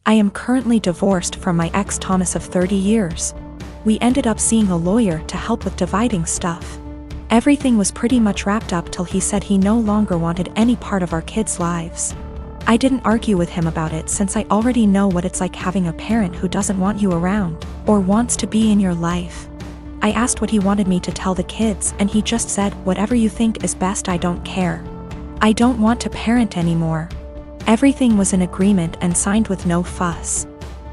I am currently divorced from my ex Thomas of 30 years. We ended up seeing a lawyer to help with dividing stuff. Everything was pretty much wrapped up till he said he no longer wanted any part of our kids' lives. I didn't argue with him about it since I already know what it's like having a parent who doesn't want you around, or wants to be in your life. I asked what he wanted me to tell the kids and he just said, "Whatever you think is best, I don't care. I don't want to parent anymore." Everything was in agreement and signed with no fuss.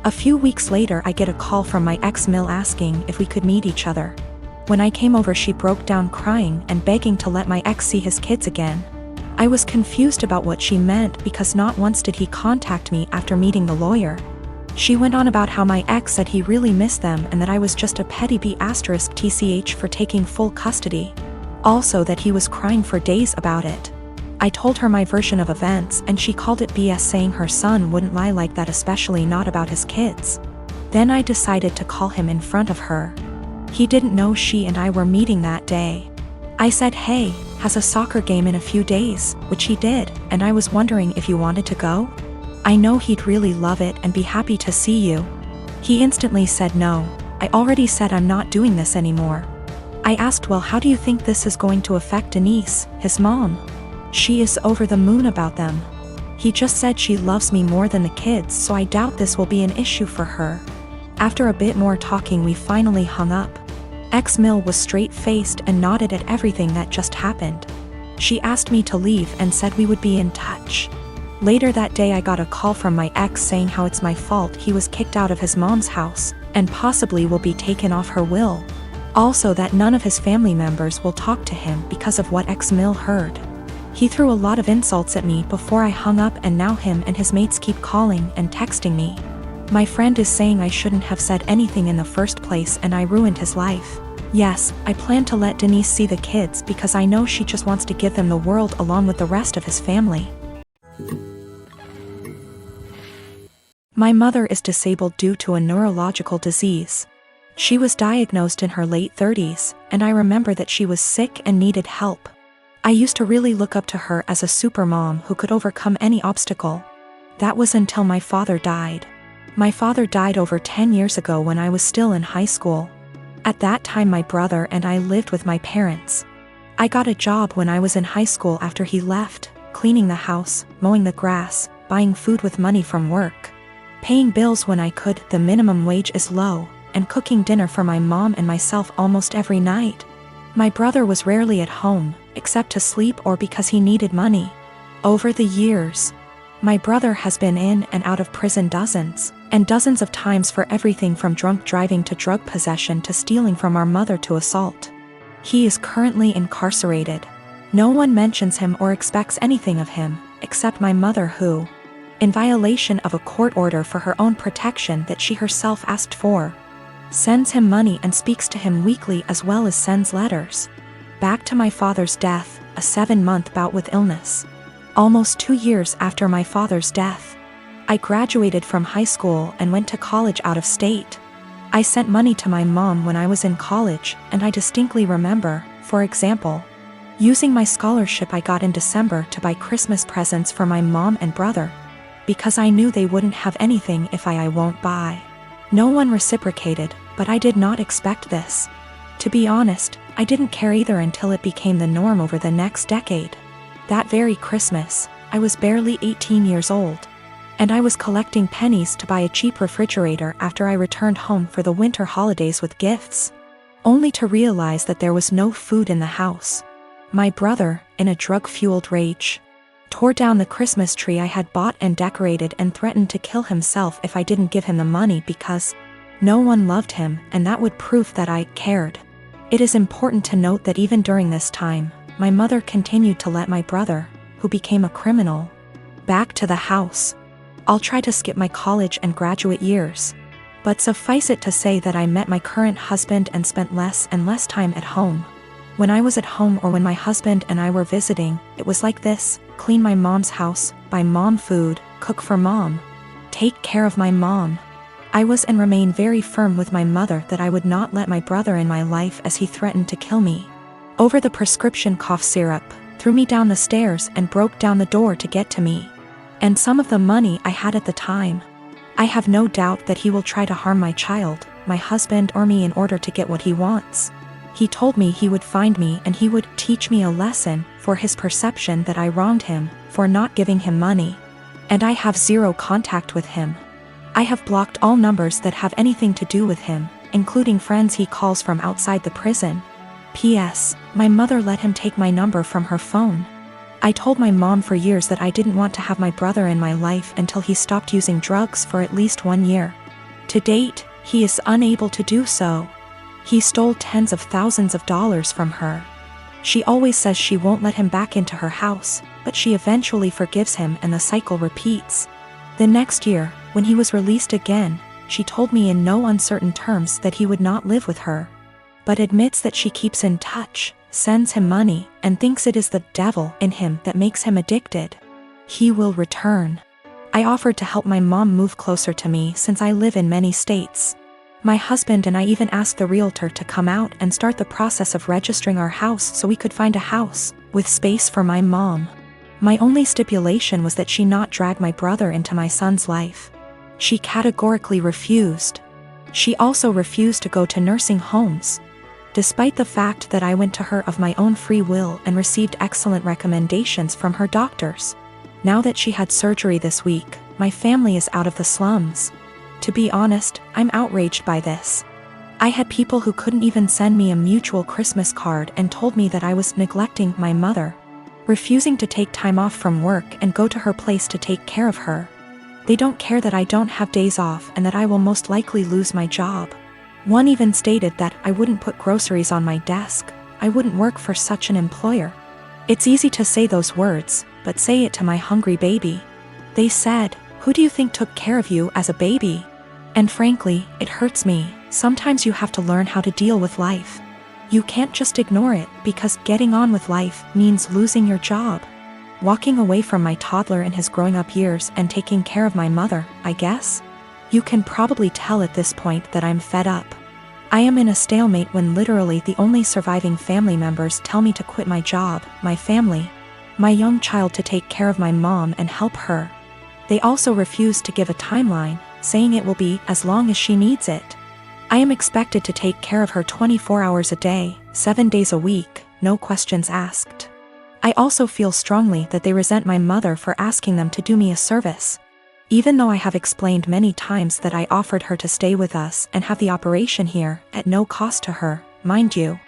A few weeks later I get a call from my ex-mill asking if we could meet each other. When I came over she broke down crying and begging to let my ex see his kids again. I was confused about what she meant because not once did he contact me after meeting the lawyer. She went on about how my ex said he really missed them and that I was just a petty B*TCH for taking full custody. Also that he was crying for days about it. I told her my version of events and she called it BS, saying her son wouldn't lie like that, especially not about his kids. Then I decided to call him in front of her. He didn't know she and I were meeting that day. I said, "Hey, has a soccer game in a few days," which he did, and I was wondering if you wanted to go? I know he'd really love it and be happy to see you. He instantly said no. I already said I'm not doing this anymore. I asked, "Well, how do you think this is going to affect Denise, his mom?" She is over the moon about them. He just said she loves me more than the kids, so I doubt this will be an issue for her. After a bit more talking we finally hung up. Ex-Mill was straight-faced and nodded at everything that just happened. She asked me to leave and said we would be in touch. Later that day I got a call from my ex saying how it's my fault he was kicked out of his mom's house, and possibly will be taken off her will. Also that none of his family members will talk to him because of what ex-Mill heard. He threw a lot of insults at me before I hung up, and now him and his mates keep calling and texting me. My friend is saying I shouldn't have said anything in the first place and I ruined his life. Yes, I plan to let Denise see the kids because I know she just wants to give them the world along with the rest of his family. My mother is disabled due to a neurological disease. She was diagnosed in her late 30s, and I remember that she was sick and needed help. I used to really look up to her as a supermom who could overcome any obstacle. That was until my father died. My father died over 10 years ago when I was still in high school. At that time my brother and I lived with my parents. I got a job when I was in high school after he left, cleaning the house, mowing the grass, buying food with money from work, paying bills when I could, the minimum wage is low, and cooking dinner for my mom and myself almost every night. My brother was rarely at home, except to sleep or because he needed money. Over the years, my brother has been in and out of prison dozens and dozens of times for everything from drunk driving to drug possession to stealing from our mother to assault. He is currently incarcerated. No one mentions him or expects anything of him, except my mother who, in violation of a court order for her own protection that she herself asked for, sends him money and speaks to him weekly as well as sends letters. Back to my father's death, a 7-month bout with illness. Almost 2 years after my father's death, I graduated from high school and went to college out of state. I sent money to my mom when I was in college, and I distinctly remember, for example, using my scholarship I got in December to buy Christmas presents for my mom and brother, because I knew they wouldn't have anything if I won't buy. No one reciprocated, but I did not expect this. To be honest, I didn't care either until it became the norm over the next decade. That very Christmas, I was barely 18 years old, and I was collecting pennies to buy a cheap refrigerator after I returned home for the winter holidays with gifts, only to realize that there was no food in the house. My brother, in a drug-fueled rage, tore down the Christmas tree I had bought and decorated and threatened to kill himself if I didn't give him the money because no one loved him, and that would prove that I cared. It is important to note that even during this time, my mother continued to let my brother, who became a criminal, back to the house. I'll try to skip my college and graduate years, but suffice it to say that I met my current husband and spent less and less time at home. When I was at home or when my husband and I were visiting, it was like this: clean my mom's house, buy mom food, cook for mom, take care of my mom. I was and remain very firm with my mother that I would not let my brother in my life as he threatened to kill me over the prescription cough syrup, threw me down the stairs and broke down the door to get to me, and some of the money I had at the time. I have no doubt that he will try to harm my child, my husband or me in order to get what he wants. He told me he would find me and he would teach me a lesson for his perception that I wronged him for not giving him money. And I have zero contact with him. I have blocked all numbers that have anything to do with him, including friends he calls from outside the prison. P.S. My mother let him take my number from her phone. I told my mom for years that I didn't want to have my brother in my life until he stopped using drugs for at least 1 year. To date, he is unable to do so. He stole tens of thousands of dollars from her. She always says she won't let him back into her house, but she eventually forgives him and the cycle repeats. The next year, when he was released again, she told me in no uncertain terms that he would not live with her, but admits that she keeps in touch, sends him money, and thinks it is the devil in him that makes him addicted. He will return. I offered to help my mom move closer to me since I live in many states. My husband and I even asked the realtor to come out and start the process of registering our house so we could find a house with space for my mom. My only stipulation was that she not drag my brother into my son's life. She categorically refused. She also refused to go to nursing homes, despite the fact that I went to her of my own free will and received excellent recommendations from her doctors. Now that she had surgery this week, my family is out of the slums. To be honest, I'm outraged by this. I had people who couldn't even send me a mutual Christmas card and told me that I was neglecting my mother, refusing to take time off from work and go to her place to take care of her. They don't care that I don't have days off and that I will most likely lose my job. One even stated that I wouldn't put groceries on my desk. I wouldn't work for such an employer. It's easy to say those words, but say it to my hungry baby. They said, "Who do you think took care of you as a baby?" And frankly, it hurts me. Sometimes you have to learn how to deal with life. You can't just ignore it, because getting on with life means losing your job. Walking away from my toddler in his growing up years and taking care of my mother, I guess. You can probably tell at this point that I'm fed up. I am in a stalemate when literally the only surviving family members tell me to quit my job, my family, my young child to take care of my mom and help her. They also refuse to give a timeline, saying it will be as long as she needs it. I am expected to take care of her 24 hours a day, 7 days a week, no questions asked. I also feel strongly that they resent my mother for asking them to do me a service. Even though I have explained many times that I offered her to stay with us and have the operation here, at no cost to her, mind you.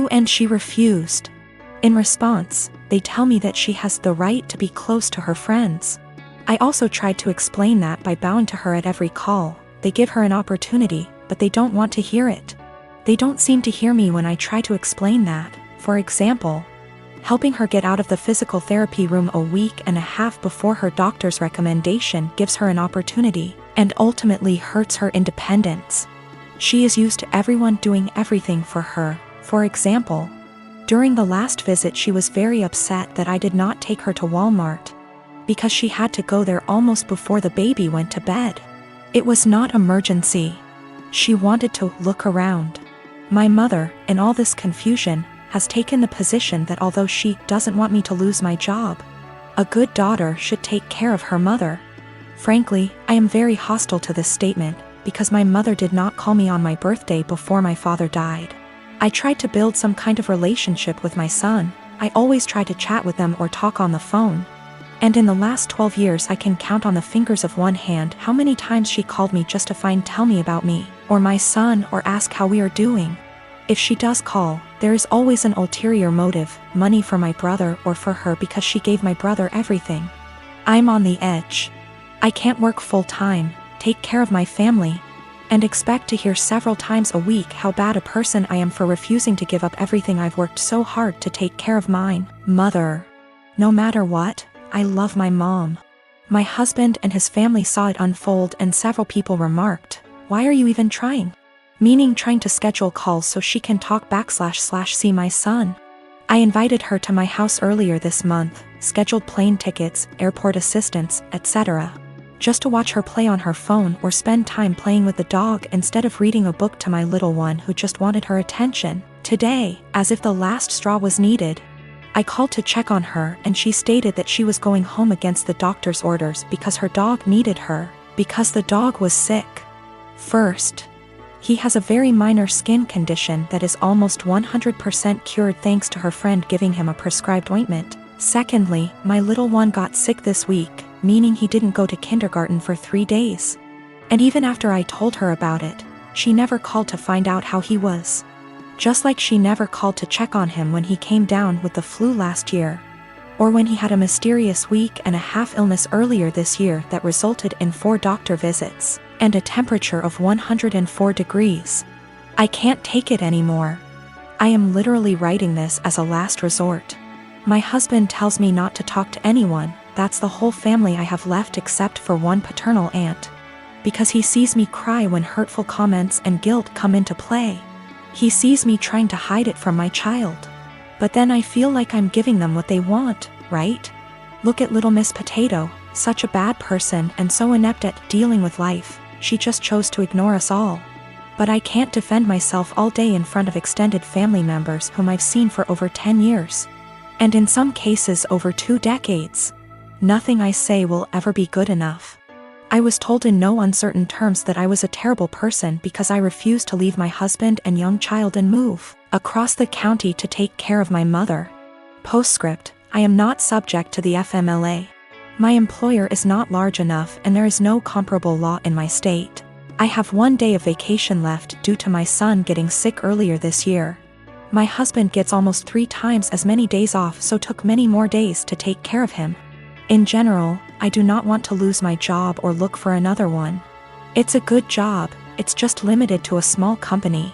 And she refused. In response, they tell me that she has the right to be close to her friends. I also tried to explain that by bowing to her at every call. They give her an opportunity, but they don't want to hear it. They don't seem to hear me when I try to explain that. For example, helping her get out of the physical therapy room a week and a half before her doctor's recommendation gives her an opportunity, and ultimately hurts her independence. She is used to everyone doing everything for her. For example, during the last visit she was very upset that I did not take her to Walmart, because she had to go there almost before the baby went to bed. It was not emergency. She wanted to look around. My mother, in all this confusion, has taken the position that although she doesn't want me to lose my job, a good daughter should take care of her mother. Frankly, I am very hostile to this statement, because my mother did not call me on my birthday before my father died. I tried to build some kind of relationship with my son. I always try to chat with them or talk on the phone. And in the last 12 years I can count on the fingers of one hand how many times she called me just to tell me about me, or my son, or ask how we are doing. If she does call, there is always an ulterior motive, money for my brother or for her because she gave my brother everything. I'm on the edge. I can't work full-time, take care of my family, and expect to hear several times a week how bad a person I am for refusing to give up everything I've worked so hard to take care of mine, mother. No matter what, I love my mom. My husband and his family saw it unfold and several people remarked, "Why are you even trying?" Meaning trying to schedule calls so she can talk / see my son. I invited her to my house earlier this month, scheduled plane tickets, airport assistance, etc. Just to watch her play on her phone or spend time playing with the dog instead of reading a book to my little one who just wanted her attention. Today, as if the last straw was needed, I called to check on her and she stated that she was going home against the doctor's orders because her dog needed her, Because the dog was sick. First, he has a very minor skin condition that is almost 100% cured thanks to her friend giving him a prescribed ointment. Secondly, my little one got sick this week, meaning he didn't go to kindergarten for 3 days. And even after I told her about it, she never called to find out how he was. Just like she never called to check on him when he came down with the flu last year. Or when he had a mysterious week and a half illness earlier this year that resulted in 4 doctor visits and a temperature of 104 degrees. I can't take it anymore. I am literally writing this as a last resort. My husband tells me not to talk to anyone, that's the whole family I have left except for one paternal aunt. Because he sees me cry when hurtful comments and guilt come into play. He sees me trying to hide it from my child. But then I feel like I'm giving them what they want, right? Look at little Miss Potato, such a bad person and so inept at dealing with life. She just chose to ignore us all. But I can't defend myself all day in front of extended family members whom I've seen for over 10 years. And in some cases over 2 decades. Nothing I say will ever be good enough. I was told in no uncertain terms that I was a terrible person because I refused to leave my husband and young child and move across the county to take care of my mother. Postscript, I am not subject to the FMLA. My employer is not large enough and there is no comparable law in my state. I have 1 day of vacation left due to my son getting sick earlier this year. My husband gets almost 3 times as many days off, so took many more days to take care of him. In general, I do not want to lose my job or look for another one. It's a good job, it's just limited to a small company.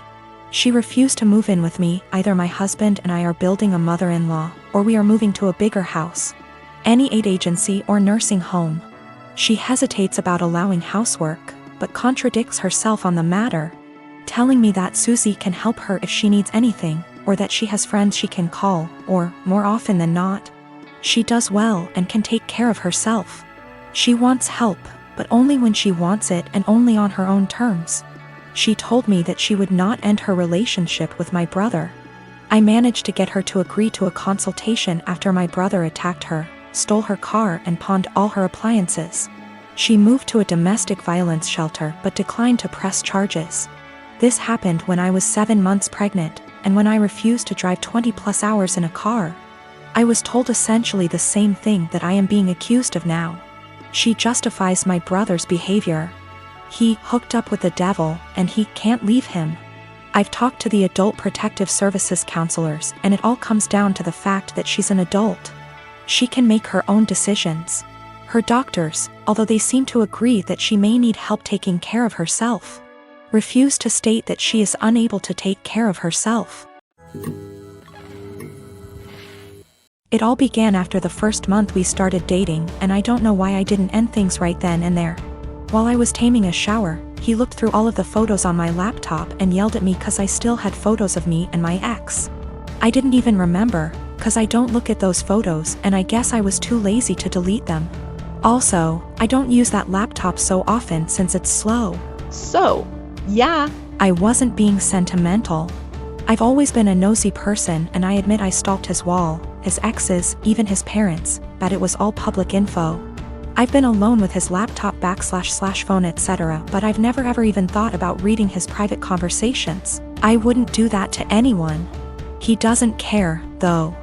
She refused to move in with me, either my husband and I are building a mother-in-law, or we are moving to a bigger house. Any aid agency or nursing home. She hesitates about allowing housework, but contradicts herself on the matter, telling me that Susie can help her if she needs anything, or that she has friends she can call, or, more often than not, she does well and can take care of herself. She wants help, but only when she wants it and only on her own terms. She told me that she would not end her relationship with my brother. I managed to get her to agree to a consultation after my brother attacked her, stole her car and pawned all her appliances. She moved to a domestic violence shelter but declined to press charges. This happened when I was 7 months pregnant, and when I refused to drive 20+ hours in a car. I was told essentially the same thing that I am being accused of now. She justifies my brother's behavior. He hooked up with the devil, and he can't leave him. I've talked to the Adult Protective Services counselors, and it all comes down to the fact that she's an adult. She can make her own decisions. Her doctors, although they seem to agree that she may need help taking care of herself, refuse to state that she is unable to take care of herself. It all began after the first month we started dating, and I don't know why I didn't end things right then and there. While I was taming a shower, he looked through all of the photos on my laptop and yelled at me cause I still had photos of me and my ex. I didn't even remember, cause I don't look at those photos and I guess I was too lazy to delete them. Also, I don't use that laptop so often since it's slow. So, yeah. I wasn't being sentimental. I've always been a nosy person and I admit I stalked his wall, his exes, even his parents, but it was all public info. I've been alone with his laptop / phone etc., but I've never ever even thought about reading his private conversations. I wouldn't do that to anyone. He doesn't care, though.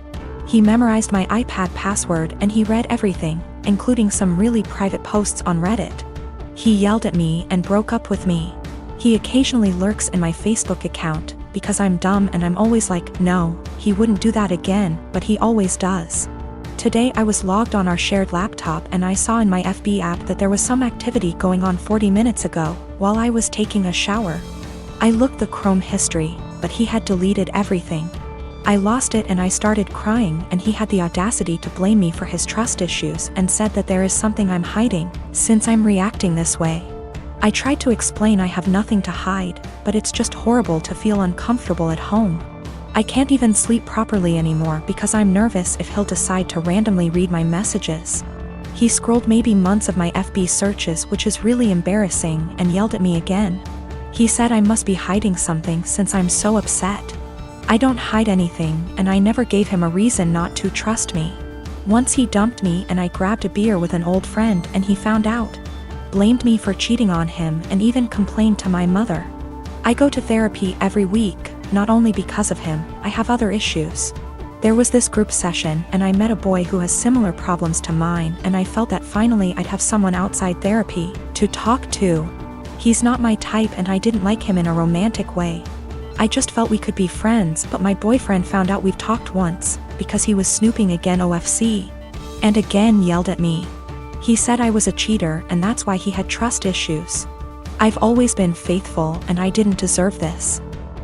He memorized my iPad password and he read everything, including some really private posts on Reddit. He yelled at me and broke up with me. He occasionally lurks in my Facebook account, because I'm dumb and I'm always like, no, he wouldn't do that again, but he always does. Today I was logged on our shared laptop and I saw in my FB app that there was some activity going on 40 minutes ago, while I was taking a shower. I looked the Chrome history, but he had deleted everything. I lost it and I started crying, and he had the audacity to blame me for his trust issues and said that there is something I'm hiding, since I'm reacting this way. I tried to explain I have nothing to hide, but it's just horrible to feel uncomfortable at home. I can't even sleep properly anymore because I'm nervous if he'll decide to randomly read my messages. He scrolled maybe months of my FB searches, which is really embarrassing, and yelled at me again. He said I must be hiding something since I'm so upset. I don't hide anything, and I never gave him a reason not to trust me. Once he dumped me and I grabbed a beer with an old friend and he found out. blamed me for cheating on him and even complained to my mother. I go to therapy every week, not only because of him, I have other issues. There was this group session and I met a boy who has similar problems to mine, and I felt that finally I'd have someone outside therapy to talk to. He's not my type and I didn't like him in a romantic way. I just felt we could be friends, but my boyfriend found out we've talked once, because he was snooping again OFC. And again yelled at me. He said I was a cheater and that's why he had trust issues. I've always been faithful and I didn't deserve this.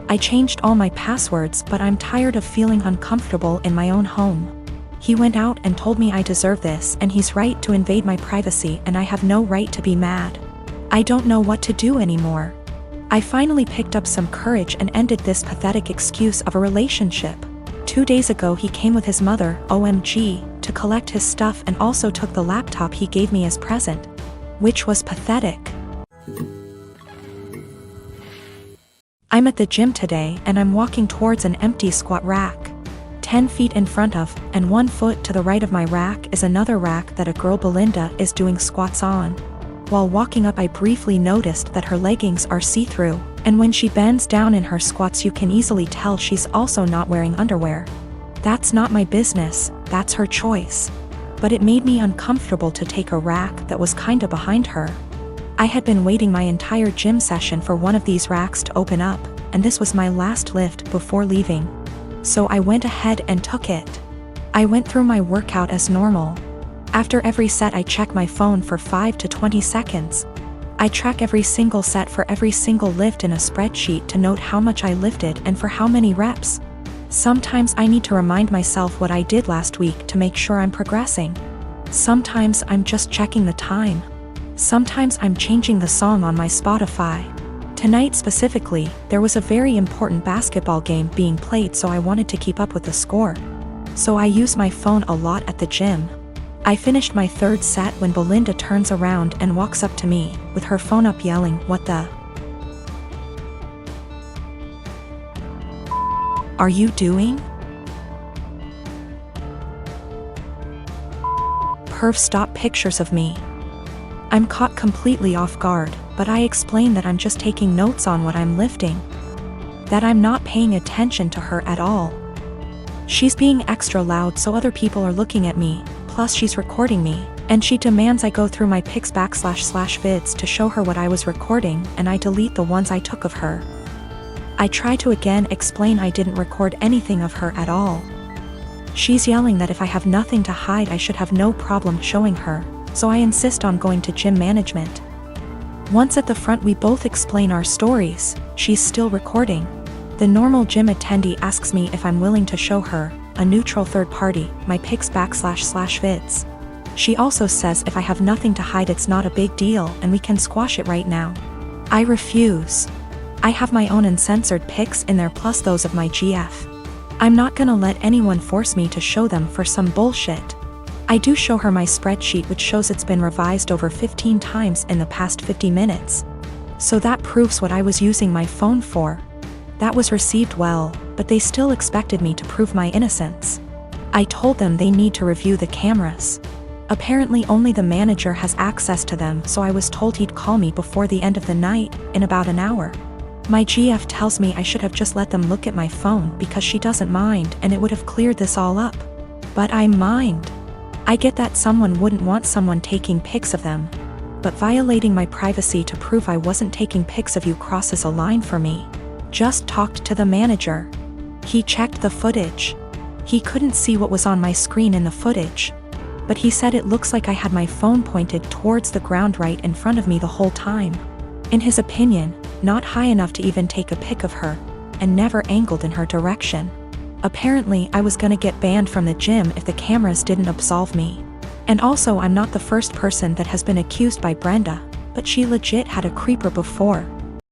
I changed all my passwords, but I'm tired of feeling uncomfortable in my own home. He went out and told me I deserve this, and he's right to invade my privacy and I have no right to be mad. I don't know what to do anymore. I finally picked up some courage and ended this pathetic excuse of a relationship. 2 days ago he came with his mother, OMG, to collect his stuff and also took the laptop he gave me as present. Which was pathetic. I'm at the gym today and I'm walking towards an empty squat rack. 10 feet in front of, and 1 foot to the right of my rack is another rack that a girl Belinda is doing squats on. While walking up I briefly noticed that her leggings are see-through, and when she bends down in her squats you can easily tell she's also not wearing underwear. That's not my business, that's her choice. But it made me uncomfortable to take a rack that was kinda behind her. I had been waiting my entire gym session for one of these racks to open up, and this was my last lift before leaving. So I went ahead and took it. I went through my workout as normal. After every set I check my phone for 5 to 20 seconds. I track every single set for every single lift in a spreadsheet to note how much I lifted and for how many reps. Sometimes I need to remind myself what I did last week to make sure I'm progressing. Sometimes I'm just checking the time. Sometimes I'm changing the song on my Spotify. Tonight specifically, there was a very important basketball game being played, so I wanted to keep up with the score. So I use my phone a lot at the gym. I finished my 3rd set when Belinda turns around and walks up to me, with her phone up yelling, "What the are you doing? Perv, stop pictures of me." I'm caught completely off guard, but I explain that I'm just taking notes on what I'm lifting. That I'm not paying attention to her at all. She's being extra loud so other people are looking at me, plus she's recording me, and she demands I go through my pics /vids to show her what I was recording, and I delete the ones I took of her. I try to again explain I didn't record anything of her at all. She's yelling that if I have nothing to hide I should have no problem showing her, so I insist on going to gym management. Once at the front we both explain our stories. She's still recording. The normal gym attendee asks me if I'm willing to show her, a neutral third party, my pics /vids. She also says if I have nothing to hide it's not a big deal and we can squash it right now. I refuse. I have my own uncensored pics in there plus those of my GF. I'm not gonna let anyone force me to show them for some bullshit. I do show her my spreadsheet, which shows it's been revised over 15 times in the past 50 minutes. So that proves what I was using my phone for. That was received well, but they still expected me to prove my innocence. I told them they need to review the cameras. Apparently only the manager has access to them, so I was told he'd call me before the end of the night, in about an hour. My GF tells me I should have just let them look at my phone because she doesn't mind and it would have cleared this all up. But I mind. I get that someone wouldn't want someone taking pics of them. But violating my privacy to prove I wasn't taking pics of you crosses a line for me. Just talked to the manager. He checked the footage. He couldn't see what was on my screen in the footage. But he said it looks like I had my phone pointed towards the ground right in front of me the whole time. In his opinion, not high enough to even take a pic of her, and never angled in her direction. Apparently I was gonna get banned from the gym if the cameras didn't absolve me. And also I'm not the first person that has been accused by Brenda, but she legit had a creeper before.